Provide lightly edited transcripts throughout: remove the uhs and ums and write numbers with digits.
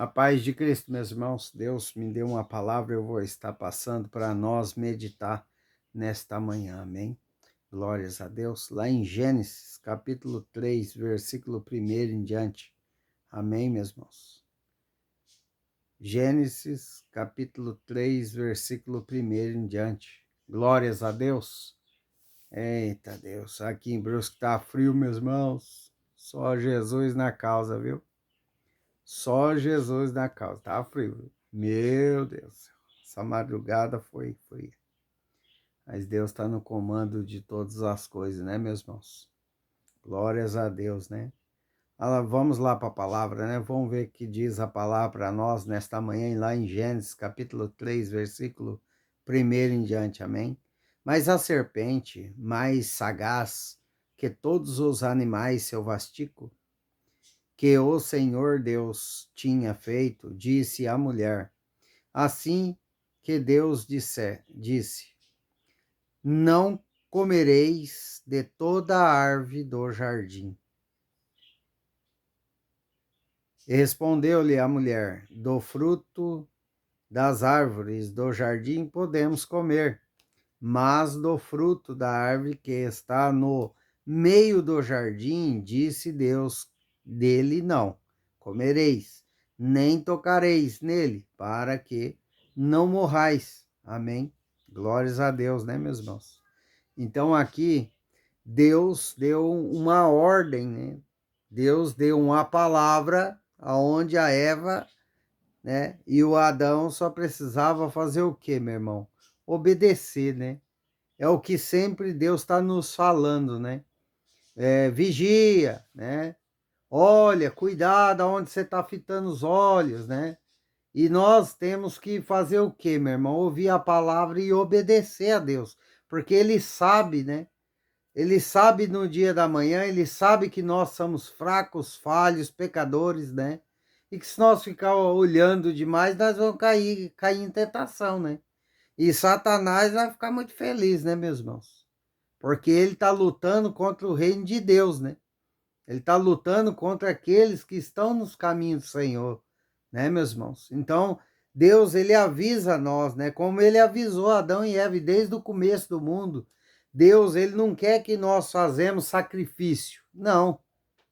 A paz de Cristo, meus irmãos, Deus me deu uma palavra, eu vou estar passando para nós meditar nesta manhã, amém? Glórias a Deus. Lá em Gênesis, capítulo 3, versículo 1 em diante, amém, meus irmãos? Gênesis, capítulo 3, versículo 1 em diante. Glórias a Deus. Eita Deus, aqui em Brusque tá frio, meus irmãos. Só Jesus na causa, viu? Só Jesus na causa. Tá frio. Meu Deus. Essa madrugada foi fria. Mas Deus está no comando de todas as coisas, né, meus irmãos? Glórias a Deus, né? Vamos lá para a palavra, né? Vamos ver o que diz a palavra para nós nesta manhã, lá em Gênesis, capítulo 3, versículo 1 em diante, amém? Mas a serpente, mais sagaz que todos os animais selváticos, que o Senhor Deus tinha feito, disse à mulher, assim que Deus disse, não comereis de toda a árvore do jardim. E respondeu-lhe a mulher, do fruto das árvores do jardim podemos comer, mas do fruto da árvore que está no meio do jardim, disse Deus, dele não comereis, nem tocareis nele, para que não morrais. Amém? Glórias a Deus, né, meus irmãos? Então aqui, Deus deu uma ordem, né? Deus deu uma palavra aonde a Eva, né, e o Adão só precisava fazer o quê, meu irmão? Obedecer, né? É o que sempre Deus está nos falando, né? Vigia, né? Olha, cuidado aonde você está fitando os olhos, né? E nós temos que fazer o quê, meu irmão? Ouvir a palavra e obedecer a Deus, porque Ele sabe, né? Ele sabe no dia da manhã, Ele sabe que nós somos fracos, falhos, pecadores, né? E que se nós ficar olhando demais, nós vamos cair em tentação, né? E Satanás vai ficar muito feliz, né, meus irmãos? Porque ele está lutando contra o reino de Deus, né? Ele está lutando contra aqueles que estão nos caminhos do Senhor, né, meus irmãos? Então, Deus, ele avisa nós, né? Como ele avisou Adão e Eva desde o começo do mundo. Deus, ele não quer que nós fazemos sacrifício. Não.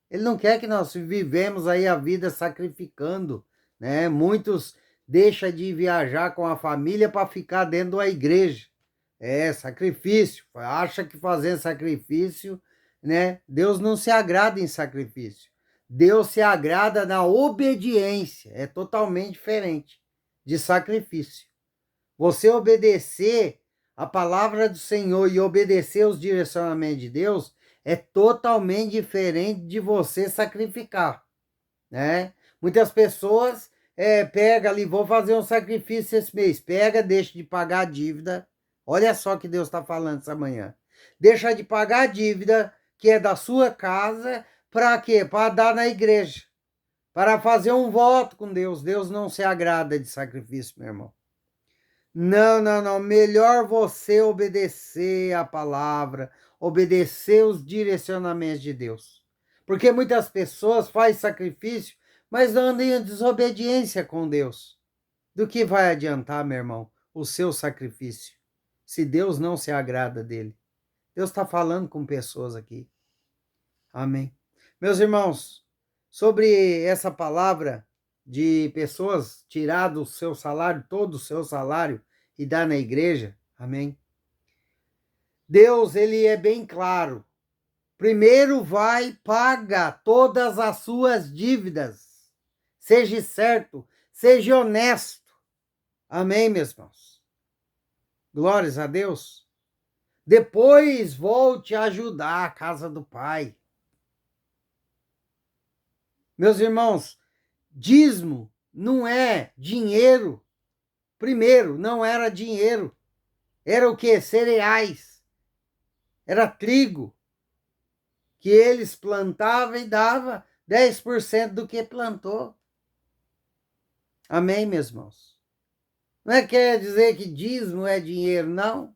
Ele não quer que nós vivemos aí a vida sacrificando, né? Muitos deixam de viajar com a família para ficar dentro da igreja. Sacrifício. Acha que fazendo sacrifício, né? Deus não se agrada em sacrifício. Deus se agrada na obediência. É totalmente diferente de sacrifício. Você obedecer a palavra do Senhor e obedecer os direcionamentos de Deus é totalmente diferente de você sacrificar, né? Muitas pessoas pega ali, vou fazer um sacrifício esse mês, pega, deixa de pagar a dívida. Olha só que Deus está falando essa manhã. Deixa de pagar a dívida que é da sua casa, para quê? Para dar na igreja, para fazer um voto com Deus. Deus não se agrada de sacrifício, meu irmão. Não, não, não. Melhor você obedecer a palavra, obedecer os direcionamentos de Deus. Porque muitas pessoas fazem sacrifício, mas andam em desobediência com Deus. Do que vai adiantar, meu irmão, o seu sacrifício, se Deus não se agrada dele? Deus está falando com pessoas aqui. Amém. Meus irmãos, sobre essa palavra de pessoas tirar do seu salário, todo o seu salário, e dar na igreja, amém? Deus, ele é bem claro. Primeiro vai, paga todas as suas dívidas. Seja certo, seja honesto. Amém, meus irmãos? Glórias a Deus. Depois volte a ajudar a casa do Pai. Meus irmãos, dízimo não é dinheiro. Primeiro, não era dinheiro. Era o quê? Cereais. Era trigo. Que eles plantavam e dava 10% do que plantou. Amém, meus irmãos? Não é quer dizer que dízimo é dinheiro, não.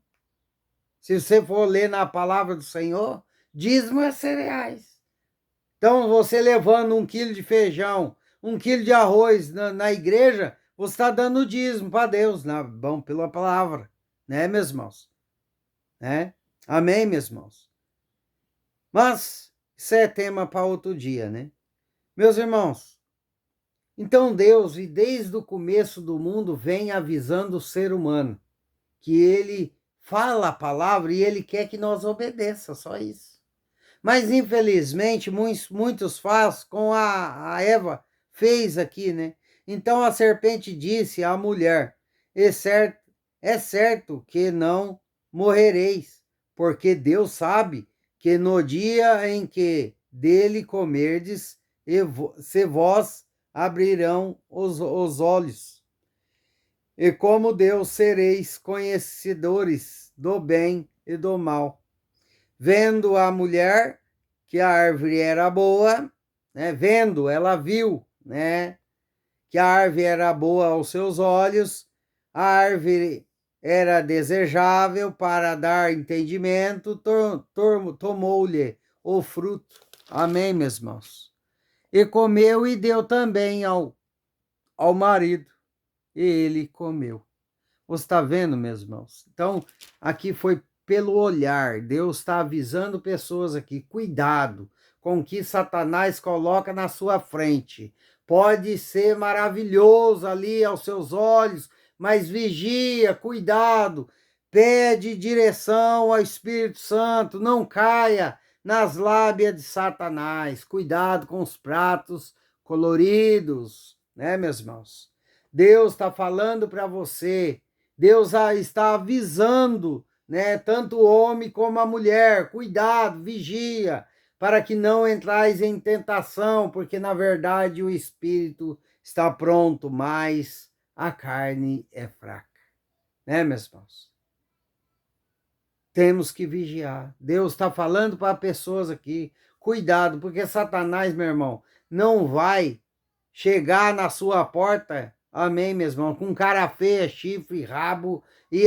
Se você for ler na palavra do Senhor, dízimo é cereais. Então, você levando 1 quilo de feijão, um quilo de arroz na igreja, você está dando dízimo para Deus, né? Bom, pela palavra, né, meus irmãos? Né? Amém, meus irmãos? Mas isso é tema para outro dia, né? Meus irmãos, então Deus, e desde o começo do mundo, vem avisando o ser humano que ele fala a palavra e ele quer que nós obedeça, só isso. Mas, infelizmente, muitos fazem como a Eva fez aqui, né? Então a serpente disse à mulher: é certo que não morrereis, porque Deus sabe que no dia em que dele comerdes, se vós abrirão os olhos. E como Deus sereis conhecedores do bem e do mal. Vendo a mulher que a árvore era boa, né? Vendo, ela viu, né? Que a árvore era boa aos seus olhos, a árvore era desejável para dar entendimento, tomou-lhe o fruto. Amém, meus irmãos? E comeu e deu também ao marido, e ele comeu. Você está vendo, meus irmãos? Então, aqui foi pelo olhar. Deus está avisando pessoas aqui. Cuidado com o que Satanás coloca na sua frente. Pode ser maravilhoso ali aos seus olhos, mas vigia, cuidado. Pede direção ao Espírito Santo. Não caia nas lábias de Satanás. Cuidado com os pratos coloridos, né, meus irmãos? Deus está falando para você. Deus está avisando, né, tanto o homem como a mulher, cuidado, vigia, para que não entrais em tentação, porque na verdade o espírito está pronto, mas a carne é fraca, né, meus irmãos? Temos que vigiar. Deus está falando para pessoas aqui, cuidado, porque Satanás, meu irmão, não vai chegar na sua porta, amém, meu irmão, com cara feia, chifre, rabo e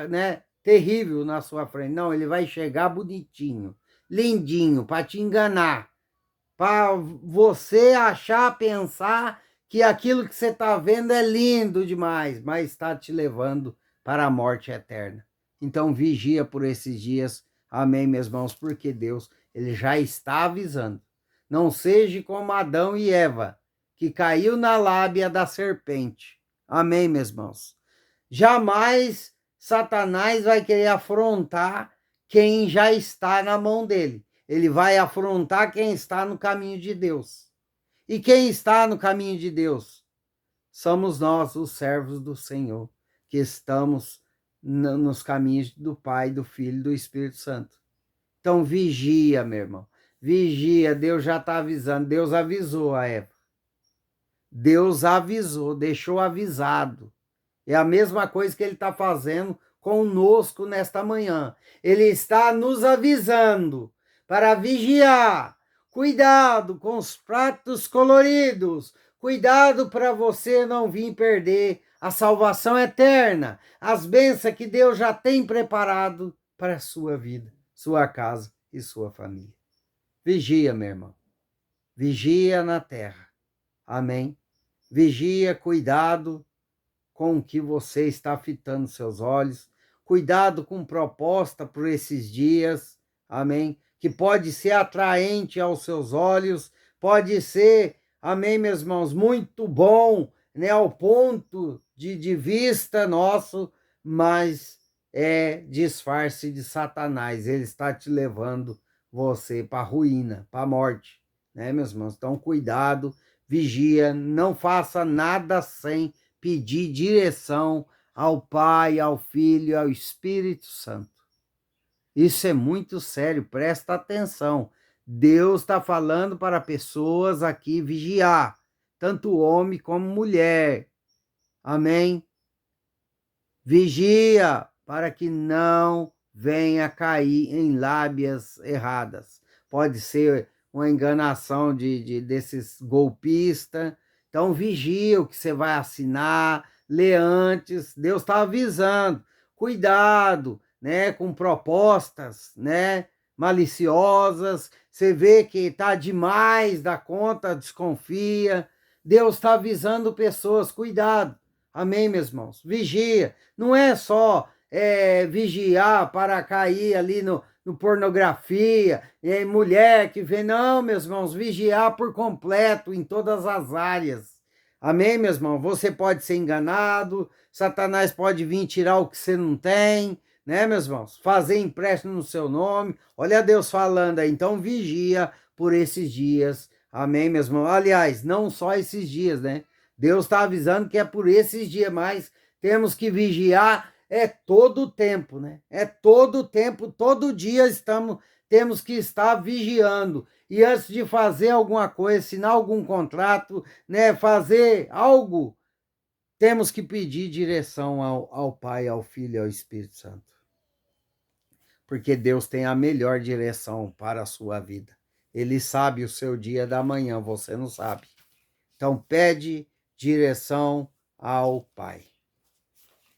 né, terrível na sua frente. Não, ele vai chegar bonitinho, lindinho, para te enganar, para você achar, pensar que aquilo que você está vendo é lindo demais, mas está te levando para a morte eterna. Então vigia por esses dias, amém, meus irmãos, porque Deus, ele já está avisando. Não seja como Adão e Eva, que caiu na lábia da serpente. Amém, meus irmãos? Jamais Satanás vai querer afrontar quem já está na mão dele. Ele vai afrontar quem está no caminho de Deus. E quem está no caminho de Deus? Somos nós, os servos do Senhor, que estamos nos caminhos do Pai, do Filho e do Espírito Santo. Então vigia, meu irmão. Vigia, Deus já está avisando. Deus avisou a Eva. Deus avisou, deixou avisado. É a mesma coisa que ele está fazendo conosco nesta manhã. Ele está nos avisando para vigiar. Cuidado com os pratos coloridos. Cuidado para você não vir perder a salvação eterna. As bênçãos que Deus já tem preparado para a sua vida, sua casa e sua família. Vigia, meu irmão. Vigia na terra. Amém? Vigia, cuidado com o que você está fitando seus olhos. Cuidado com proposta por esses dias. Amém? Que pode ser atraente aos seus olhos. Pode ser, amém, meus irmãos, muito bom, né, ao ponto de vista nosso, mas é disfarce de Satanás. Ele está te levando você para a ruína, para a morte, né, meus irmãos? Então, cuidado, vigia, não faça nada sem pedir direção ao Pai, ao Filho e ao Espírito Santo. Isso é muito sério, presta atenção. Deus está falando para pessoas aqui vigiar, tanto homem como mulher. Amém? Vigia para que não venha cair em lábias erradas. Pode ser uma enganação desses golpistas. Então vigia o que você vai assinar, lê antes. Deus está avisando. Cuidado, né, com propostas, né, maliciosas. Você vê que está demais da conta, desconfia. Deus está avisando pessoas, cuidado. Amém, meus irmãos? Vigia. Não é só vigiar para cair ali no pornografia, mulher que vê. Não, meus irmãos, vigiar por completo em todas as áreas. Amém, meus irmãos? Você pode ser enganado, Satanás pode vir tirar o que você não tem, né, meus irmãos? Fazer empréstimo no seu nome. Olha Deus falando aí, então vigia por esses dias. Amém, meus irmãos? Aliás, não só esses dias, né? Deus está avisando que é por esses dias, mas temos que vigiar todo o tempo, né? É todo o tempo, todo dia temos que estar vigiando. E antes de fazer alguma coisa, assinar algum contrato, né? Fazer algo, temos que pedir direção ao Pai, ao Filho e ao Espírito Santo. Porque Deus tem a melhor direção para a sua vida. Ele sabe o seu dia da manhã, você não sabe. Então, pede direção ao Pai.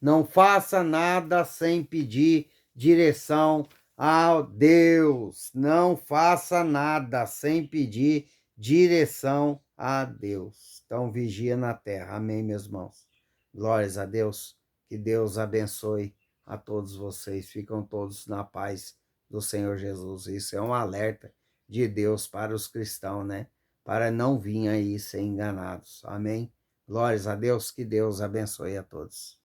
Não faça nada sem pedir direção ao Deus. Não faça nada sem pedir direção a Deus. Então, vigia na terra. Amém, meus irmãos? Glórias a Deus. Que Deus abençoe a todos vocês. Ficam todos na paz do Senhor Jesus. Isso é um alerta de Deus para os cristãos, né? Para não vir aí ser enganados. Amém? Glórias a Deus. Que Deus abençoe a todos.